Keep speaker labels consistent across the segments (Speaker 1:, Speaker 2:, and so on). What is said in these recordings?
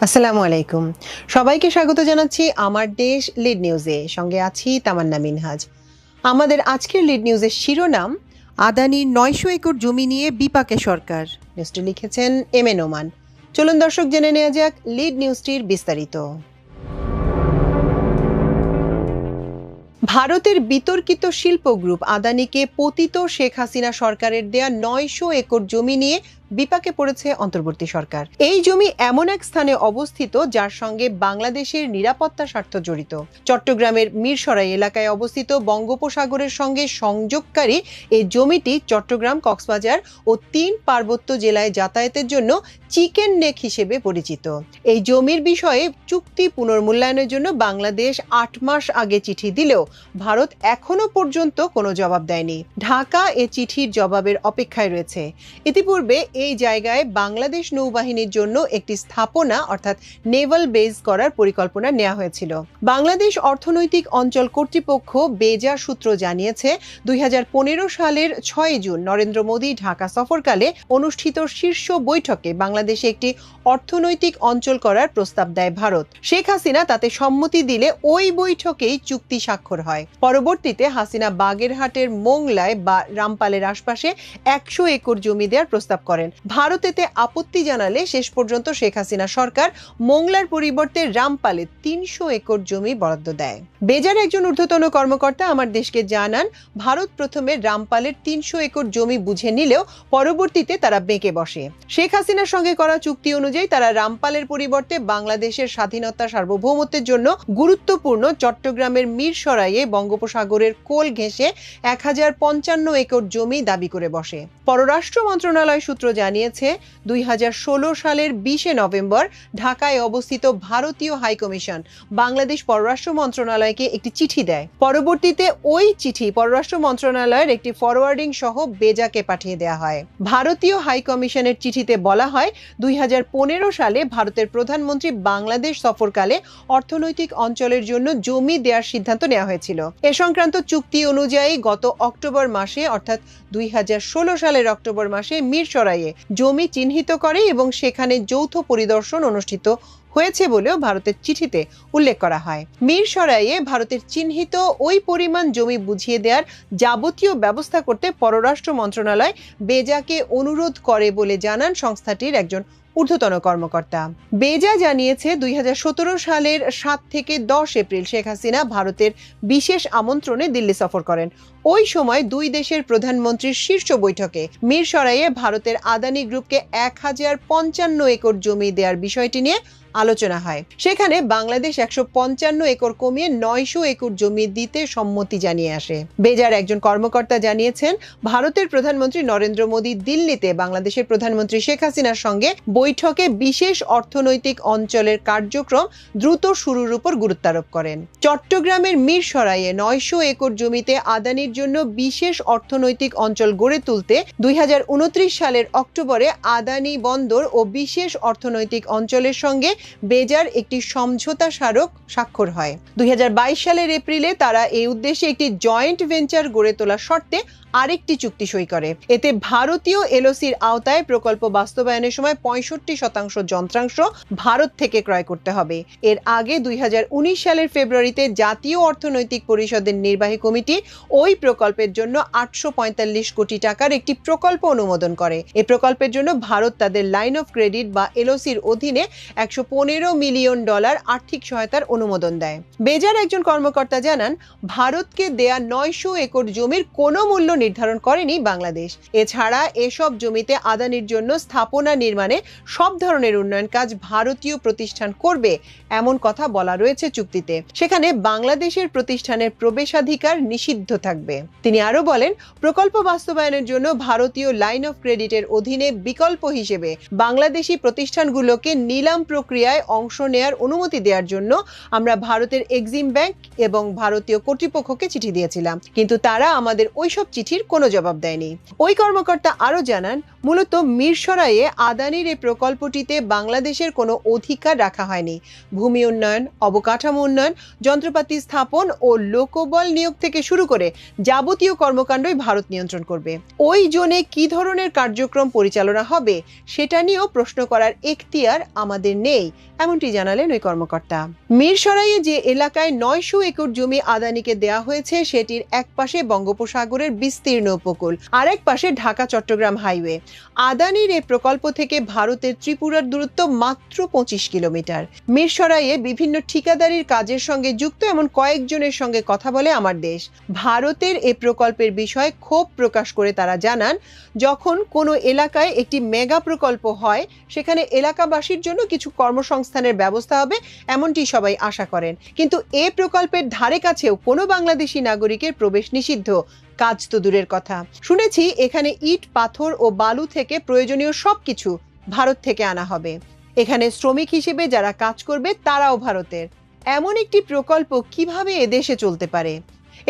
Speaker 1: আসসালামু আলাইকুম। সবাইকে স্বাগত জানাচ্ছি আমার দেশ লিড নিউজে। সঙ্গে আছি তামান্না মিনহাজ। আমাদের আজকের লিড নিউজের শিরোনাম, আদানির ৯০০ একর জমি নিয়ে বিপাকে সরকার। নিউজটি লিখেছেন এম এ নোমান। চলুন দর্শক জেনে নেওয়া যাক লিড নিউজটির বিস্তারিত। ভারতের বিতর্কিত শিল্প গ্রুপ আদানিকে পতিত শেখ হাসিনা সরকারের দেয়া ৯০০ একর জমি নিয়ে বিপাকে পড়েছে অন্তর্বর্তী সরকার। এই জমি এমন এক স্থানে অবস্থিত যার সঙ্গে বাংলাদেশের নিরাপত্তা স্বার্থ জড়িত। চট্টগ্রামের মিরসরাই এলাকায় অবস্থিত বঙ্গোপসাগরের সঙ্গে সংযোগকারী এই জমিটি চট্টগ্রাম, কক্সবাজার ও ৩ পার্বত্য জেলায় যাতায়াতের জন্য চিকেন নেক হিসেবে পরিচিত। এই জমির বিষয়ে চুক্তি পুনর্মূল্যায়নের জন্য বাংলাদেশ ৮ মাস আগে চিঠি দিলেও ভারত এখনো পর্যন্ত কোনো জবাব দেয়নি। ঢাকা এ চিঠির জবাবের অপেক্ষায় রয়েছে। ইতিপূর্বে এই জায়গায় বাংলাদেশ নৌবাহিনীর জন্য একটি স্থাপনা অর্থাৎ নেভাল বেস করার পরিকল্পনা নেওয়া হয়েছিল। বাংলাদেশ অর্থনৈতিক অঞ্চল কর্তৃপক্ষ বেজা সূত্র জানিয়েছে, ২০১৫ সালের ৬ জুন নরেন্দ্র মোদী ঢাকা সফরকালে অনুষ্ঠিত শীর্ষ বৈঠকে বাংলাদেশে একটি অর্থনৈতিক অঞ্চল করার প্রস্তাব দেয় ভারত। শেখ হাসিনা তাতে সম্মতি দিলে ওই বৈঠকেই চুক্তি স্বাক্ষর হয়। পরবর্তীতে হাসিনা বাগেরহাটের মোংলায় বা রামপালের আশপাশে ১০০ একর জমি দেওয়ার প্রস্তাব করেন। ভারত এতে আপত্তি জানালে শেষ পর্যন্ত শেখ হাসিনা সরকার মোংলার পরিবর্তে রামপালে ৩০০ একর জমি বরাদ্দ দেয়। বেজার একজন ঊর্ধ্বতন কর্মকর্তা আমার দেশকে জানান, ভারত প্রথমে রামপালের ৩০০ একর জমি বুঝে নিলেও পরবর্তীতে তারা বেঁকে বসে। শেখ হাসিনার সঙ্গে করা চুক্তি অনুযায়ী তারা রামপালের পরিবর্তে বাংলাদেশের স্বাধীনতা সার্বভৌমত্বের জন্য গুরুত্বপূর্ণ চট্টগ্রামের মিরসরাইয়ে বঙ্গোপসাগরের কোল ঘেঁষে ১০৫৫ একর জমি দাবি করে বসে। পররাষ্ট্র মন্ত্রণালয় সূত্র জানিয়েছে, ২০১৬ সালের ২০ নভেম্বর ঢাকায় অবস্থিত ভারতীয় হাইকমিশন বাংলাদেশ পররাষ্ট্র মন্ত্রণালয়কে একটি চিঠি দেয়। পরবর্তীতে ওই চিঠি পররাষ্ট্র মন্ত্রণালয়ের একটি ফরওয়ার্ডিং সহ বেজাকে পাঠিয়ে দেওয়া হয়। ভারতীয় হাইকমিশনের চিঠিতে বলা হয়, ২০১৫ সালে ভারতের প্রধানমন্ত্রী বাংলাদেশ সফরকালে অর্থনৈতিক অঞ্চলের জন্য জমি দেওয়ার সিদ্ধান্ত নেওয়া হয়েছিল। এ সংক্রান্ত চুক্তি অনুযায়ী গত অক্টোবর মাসে অর্থাৎ ২০১৬ সালের অক্টোবর মাসে মিরসরাইয়ে জমি চিহ্নিত করে এবং সেখানে যৌথ পরিদর্শন অনুষ্ঠিত হয়েছে বলেও ভারতের চিঠিতে উল্লেখ করা হয়। মিরসরাইয়ে ভারতের চিহ্নিত ওই পরিমাণ জমি বুঝিয়ে দেওয়ার যাবতীয় ব্যবস্থা করতে পররাষ্ট্র মন্ত্রণালয় বেজাকে অনুরোধ করে বলে জানান সংস্থাটির একজন ঊর্ধ্বতন কর্মকর্তা। বেজা জানিয়েছে, ২০১৭ সালের ৭ থেকে ১০ এপ্রিল শেখ হাসিনা ভারতের বিশেষ আমন্ত্রণে দিল্লি সফর করেন। ওই সময় দুই দেশের প্রধানমন্ত্রীর শীর্ষ বৈঠকে মিরসরাইয়ে ভারতের আদানি গ্রুপকে ১০৫৫ একর জমি দেওয়ার বিষয়টি নিয়ে আলোচনা হয়। সেখানে বাংলাদেশ ১৫৫ একর কমিয়ে ৯০০ একর জমি দিতে সম্মতি জানিয়ে আসে। বেজার একজন কর্মকর্তা জানিয়েছেন, ভারতের প্রধানমন্ত্রী নরেন্দ্র মোদী দিল্লিতে বাংলাদেশের প্রধানমন্ত্রী শেখ হাসিনার সঙ্গে বৈঠকে বিশেষ অর্থনৈতিক অঞ্চলের কার্যক্রম দ্রুত শুরুর উপর গুরুত্ব আরোপ করেন। চট্টগ্রামের মিরসরাইয়ে ৯০০ একর জমিতে আদানির জন্য বিশেষ অর্থনৈতিক অঞ্চল গড়ে তুলতে ২০২৯ সালের অক্টোবরে আদানি বন্দর ও বিশেষ অর্থনৈতিক অঞ্চলের সঙ্গে বেজার একটি সমঝোতা স্মারক স্বাক্ষর হয়। ২০২২ সালের এপ্রিলে তারা এই উদ্দেশ্যে একটি জয়েন্ট ভেঞ্চার গড়ে তোলার শর্তে আরেকটি চুক্তি সই করে। এতে ভারতীয় এলওসির আওতায় প্রকল্প বাস্তবায়নের সময় ৬৫% যন্ত্রাংশ ভারত থেকে ক্রয় করতে হবে। এর আগে ২০১৯ সালের ফেব্রুয়ারিতে জাতীয় অর্থনৈতিক পরিষদের নির্বাহী কমিটি ওই প্রকল্পের জন্য ৮৪৫ কোটি টাকার একটি প্রকল্প অনুমোদন করে। এই প্রকল্পের জন্য ভারত তাদের লাইন অফ ক্রেডিট বা এলওসির অধীনে $১১৫ মিলিয়ন আর্থিক সহায়তার অনুমোদন দেয়। বেজার একজন কর্মকর্তা জানান, ভারতকে দেয়া ৯০০ একর জমির কোনো মূল্য নির্ধারণ করেনি বাংলাদেশ। এছাড়া এসব জমিতে আদানির জন্য স্থাপনা নির্মাণে সব ধরনের উন্নয়ন কাজ ভারতীয় প্রতিষ্ঠান করবে এমন কথা বলা রয়েছে চুক্তিতে। সেখানে বাংলাদেশের প্রতিষ্ঠানের প্রবেশাধিকার নিষিদ্ধ থাকবে। তিনি আরো বলেন, প্রকল্প বাস্তবায়নের জন্য ভারতীয় লাইন অফ ক্রেডিটের অধীনে বিকল্প হিসেবে বাংলাদেশি প্রতিষ্ঠানগুলোকে নিলাম প্রক্রিয়ায় অংশ নেয়ার অনুমতি দেওয়ার জন্য আমরা ভারতের এক্সিম ব্যাংক এবং ভারতীয় কর্তৃপক্ষকে চিঠি দিয়েছিলাম, কিন্তু তারা আমাদের ওইসব চিঠি চিঠির কোনো জবাব দেয়নি। ওই কর্মকর্তা আরও জানান, মূলত মিরসরাইয়ে আদানির এই প্রকল্পটিতে বাংলাদেশের কোনো অধিকার রাখা হয়নি। ভূমি উন্নয়ন, অবকাঠামো উন্নয়ন, যন্ত্রপাতি স্থাপন ও লোকবল নিয়োগ থেকে শুরু করে যাবতীয় কর্মকাণ্ডই ভারত নিয়ন্ত্রণ করবে। ওই জোনে কি ধরনের কার্যক্রম পরিচালনা হবে সেটা নিয়েও প্রশ্ন করার এখতিয়ার আমাদের নেই, এমনটি জানালেন ওই কর্মকর্তা। মিরসরাইয়ে যে এলাকায় 900 একর জমি আদানিকে দেয়া হয়েছে সেটির এক পাশে বঙ্গোপসাগরের বিস্তীর্ণ উপকূল, আর এক পাশে ঢাকা চট্টগ্রাম হাইওয়ে। আদানির এই প্রকল্প থেকে ভারতের ত্রিপুরার দূরত্ব মাত্র 25 কিলোমিটার। মিরসরাইয়ে বিভিন্ন ঠিকাদারির কাজের সঙ্গে যুক্ত এমন কয়েকজনের সঙ্গে কথা বলে আমার দেশ। ভারতের এই প্রকল্পের বিষয়ে ক্ষোভ প্রকাশ করে তারা জানান, যখন কোনো এলাকায় একটি মেগা প্রকল্প হয় সেখানে এলাকাবাসীর জন্য কিছু কর্মসংস্থানের ব্যবস্থা হবে এমনটি সবাই আশা করেন, কিন্তু এ প্রকল্পের ধারে কাছেও কোনো বাংলাদেশি নাগরিকের প্রবেশ নিষিদ্ধ। কাজ তো দূরের কথা, শুনেছি এখানে ইট, পাথর ও বালু থেকে প্রয়োজনীয় সবকিছু ভারত থেকে আনা হবে। এখানে শ্রমিক হিসেবে যারা কাজ করবে তারাও ভারতের। এমন একটি প্রকল্প কিভাবে এদেশে চলতে পারে?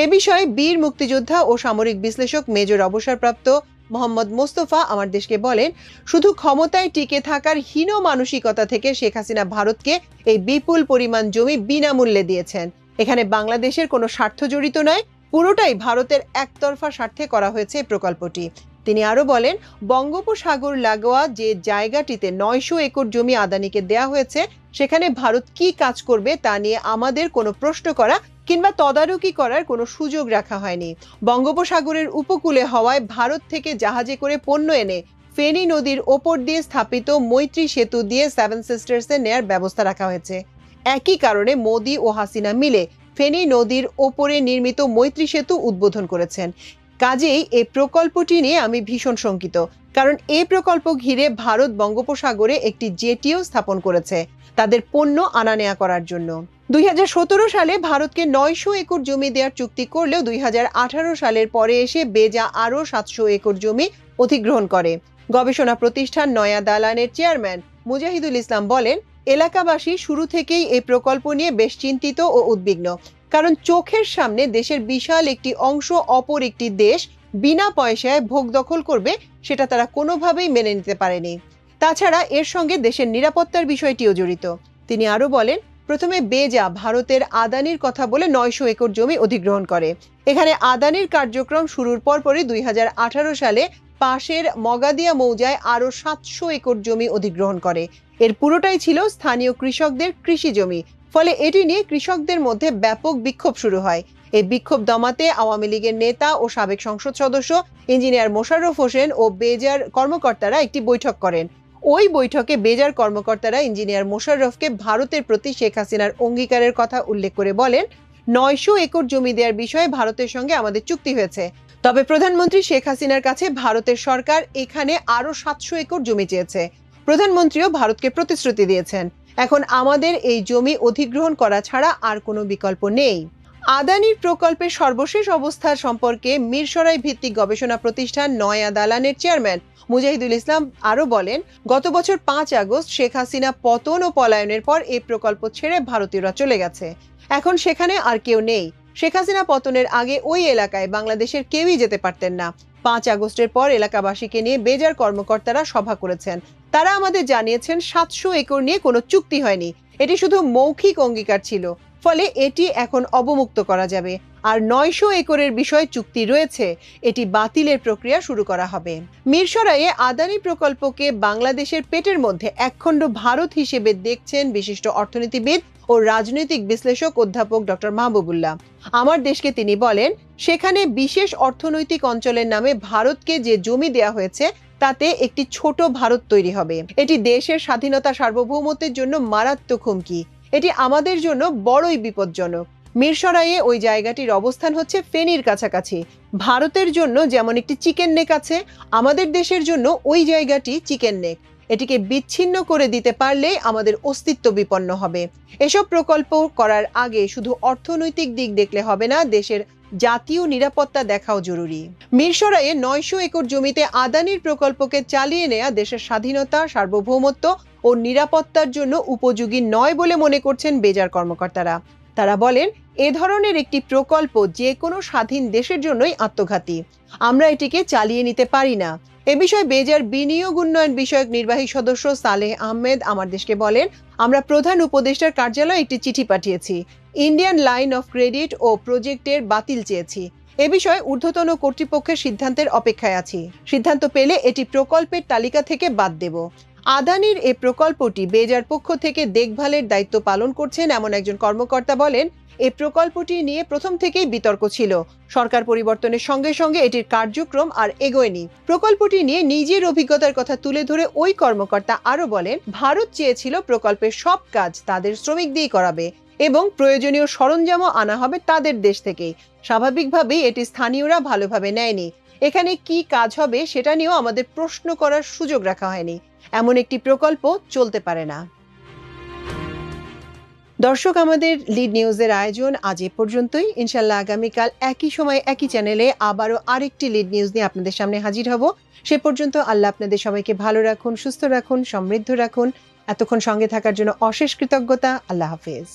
Speaker 1: এ বিষয়ে বীর মুক্তিযোদ্ধা ও সামরিক বিশ্লেষক মেজর অবসরপ্রাপ্ত মোহাম্মদ মোস্তফা আমার দেশকে বলেন, শুধু ক্ষমতায় টিকে থাকার হীন মানসিকতা থেকে শেখ হাসিনা ভারতকে এই বিপুল পরিমাণ জমি বিনামূল্যে দিয়েছেন। এখানে বাংলাদেশের কোনো স্বার্থ জড়িত নয়, পুরোটাই ভারতের একতরফা স্বার্থে করা হয়েছে এই প্রকল্পটি। তিনি আরো বলেন, বঙ্গোপসাগর লাগোয়া যে জায়গাটিতে 900 একর জমি আদানিকে দেয়া হয়েছে সেখানে ভারত কি কাজ করবে তা নিয়ে আমাদের কোনো প্রশ্ন করা কিংবা তদারকি করার কোনো সুযোগ রাখা হয়নি। বঙ্গোপসাগরের উপকূলে হওয়ায় ভারত থেকে জাহাজে করে পণ্য এনে ফেনী নদীর ওপর দিয়ে স্থাপিত মৈত্রী সেতু দিয়ে 7 সিস্টার্সে নেয়ার ব্যবস্থা রাখা হয়েছে। একই কারণে মোদি ও হাসিনা মিলে ফেনী নদীর ওপরে নির্মিত মৈত্রী সেতু উদ্বোধন করেছেন। কাজেই এই প্রকল্পটি নিয়ে আমি ভীষণ শঙ্কিত, কারণ এই প্রকল্প ঘিরে ভারত বঙ্গোপসাগরে একটি জেটিও স্থাপন করেছে তাদের পণ্য আনা নেয়া করার জন্য। 2017 সালে ভারতকে 900 একর জমি দেওয়ার চুক্তি করলেও 2018 সালের পরে এসে বেজা আরও 700 একর জমি অধিগ্রহণ করে। গবেষণা প্রতিষ্ঠান নয়া দালানের চেয়ারম্যান মুজাহিদুল ইসলাম বলেন, এলাকাবাসী শুরু থেকেই এই প্রকল্প নিয়ে বেশ চিন্তিত ও উদ্বিগ্ন, কারণ চোখের সামনে দেশের বিশাল একটি অংশ অপর একটি দেশ বিনা পয়সায় ভোগ দখল করবে সেটা তারা কোনোভাবেই মেনে নিতে পারেনি। তাছাড়া এর সঙ্গে দেশের নিরাপত্তার বিষয়টিও জড়িত। তিনি আরো বলেন, প্রথমে বেজা ভারতের আদানির কথা বলে 900 একর জমি অধিগ্রহণ করে। এখানে আদানির কার্যক্রম শুরুর পরপরই 2018 সালে পাশের মগাদিয়া মৌজায় আরো 700 একর জমি অধিগ্রহণ করে। এর পুরোটাই ছিল স্থানীয় কৃষকদের কৃষি জমি, ফলে এটি নিয়ে কৃষকদের মধ্যে ব্যাপক বিক্ষোভ শুরু হয়। এই বিক্ষোভ দমাতে আওয়ামী লীগের নেতা ও সাবেক সংসদ সদস্য ইঞ্জিনিয়ার মোশাররফ হোসেন ও বেজার কর্মকর্তারা একটি বৈঠক করেন। ওই বৈঠকে বেজার কর্মকর্তারা ইঞ্জিনিয়ার মোশাররফকে ভারতের প্রতি শেখ হাসিনার অঙ্গীকারের কথা উল্লেখ করে বলেন, 900 একর জমি দেওয়ার বিষয়ে ভারতের সঙ্গে আমাদের চুক্তি হয়েছে, তবে প্রধানমন্ত্রী শেখ হাসিনার কাছে ভারতের সরকার এখানে আরো 700 একর জমি চেয়েছে। প্রধানমন্ত্রীও ভারতকে প্রতিশ্রুতি দিয়েছেন। এখন আমাদের এই জমি অধিগ্রহণ করা ছাড়া আর কোনো বিকল্প নেই। আদানির প্রকল্পের সর্বশেষ অবস্থা সম্পর্কে মিরসরাই ভিত্তিক গবেষণা প্রতিষ্ঠান নয়া দালানের চেয়ারম্যান মুজাহিদুল ইসলাম আরো বলেন, গত বছর 5 আগস্ট শেখ হাসিনা পতন ও পলায়নের পর এই প্রকল্প ছেড়ে ভারতীয়রা চলে গেছে। এখন সেখানে আর কেউ নেই। শেখ হাসিনা পতনের আগে ওই এলাকায় বাংলাদেশের কেউই যেতে পারতেন না। 5 আগস্টের পর এলাকাবাসীকে নিয়ে বেজার কর্মকর্তারা সভা করেছেন। তারা আমাদের জানিয়েছেন 700 একর নিয়ে কোনো চুক্তি হয়নি, এটি শুধু মৌখিক অঙ্গীকার ছিল, ফলে এটি এখন অবমুক্ত করা যাবে। আর 900 একরের বিষয়ে চুক্তি রয়েছে, এটি বাতিলের প্রক্রিয়া শুরু করা হবে। মিরসরাইয়ে আদানি প্রকল্পকে বাংলাদেশের পেটের মধ্যে একখণ্ড ভারত হিসেবে দেখছেন বিশিষ্ট অর্থনীতিবিদ ও রাজনৈতিক বিশ্লেষক অধ্যাপক ডক্টর মাহবুবুল্লাহ। আমার দেশকে তিনি বলেন, সেখানে বিশেষ অর্থনৈতিক অঞ্চলের নামে ভারতকে যে জমি দেয়া হয়েছে তাতে একটি ছোট ভারত তৈরি হবে। এটি দেশের স্বাধীনতা সার্বভৌমত্বের জন্য মারাত্মক হুমকি। এটি আমাদের জন্য বড়ই বিপজ্জনক। মিরসরাইয়ে ওই জায়গাটির অবস্থান হচ্ছে ফেনীর কাছাকাছি। ভারতের জন্য যেমন একটি চিকেন নেক আছে, আমাদের দেশের জন্য ওই জায়গাটি চিকেন নেক। এটিকে বিচ্ছিন্ন করে দিতে পারলে আমাদের অস্তিত্ব বিপন্ন হবে। এসব প্রকল্প করার আগে শুধু অর্থনৈতিক দিক দেখলে হবে না, দেশের জাতীয় নিরাপত্তা দেখাও জরুরি। মিরসরাইয়ে 900 একর জমিতে আদানির প্রকল্পকে চালিয়ে নেওয়া দেশের স্বাধীনতা, সার্বভৌমত্ব ও নিরাপত্তার জন্য উপযোগী নয় বলে মনে করছেন বেজার কর্মকর্তারা। তারা বলেন, এ ধরনের একটি প্রকল্প যে কোনো স্বাধীন দেশের জন্যই আত্মঘাতী। আমরা এটিকে চালিয়ে নিতে পারি না। এ বিষয়ে বেজার বিনিয়োগ উন্নয়ন বিষয়ক নির্বাহী সদস্য সালেহ আহমেদ আমার দেশকে বলেন, আমরা প্রধান উপদেষ্টার কার্যালয়ে একটি চিঠি পাঠিয়েছি। ইন্ডিয়ান লাইন অফ ক্রেডিট ও প্রজেক্টের বাতিল চেয়েছি। এ বিষয়ে ঊর্ধ্বতন কর্তৃপক্ষের সিদ্ধান্তের অপেক্ষায় আছি। সিদ্ধান্ত পেলে এটি প্রকল্পের তালিকা থেকে বাদ দেব। আদানির এই প্রকল্পটি বেজার পক্ষ থেকে দেখভালের দায়িত্ব পালন করছেন এমন একজন কর্মকর্তা বলেন, এই প্রকল্পটি নিয়ে প্রথম থেকেই বিতর্ক ছিল। সরকার পরিবর্তনের সঙ্গে সঙ্গে এটির কার্যক্রম আর এগোয়নি। প্রকল্পটি নিয়ে নিজের অভিজ্ঞতার কথা তুলে ধরে ওই কর্মকর্তা আরো বলেন, ভারত চেয়েছিল প্রকল্পের সব কাজ তাদের শ্রমিক দিয়ে করাবে এবং প্রয়োজনীয় সরঞ্জামও আনা হবে তাদের দেশ থেকেই। স্বাভাবিকভাবেই এটি স্থানীয়রা ভালোভাবে নেয়নি। এখানে কি কাজ হবে সেটা নিয়েও আমাদের প্রশ্ন করার সুযোগ রাখা হয়নি। এমন একটি প্রকল্প চলতে পারে না। দর্শক, আমাদের লিড নিউজের আয়োজন আজ এ পর্যন্তই। ইনশাল্লাহ আগামীকাল একই সময় একই চ্যানেলে আবারও আরেকটি লিড নিউজ নিয়ে আপনাদের সামনে হাজির হব। সে পর্যন্ত আল্লাহ আপনাদের সবাইকে ভালো রাখুন, সুস্থ রাখুন, সমৃদ্ধ রাখুন। এতক্ষণ সঙ্গে থাকার জন্য অশেষ কৃতজ্ঞতা। আল্লাহ হাফেজ।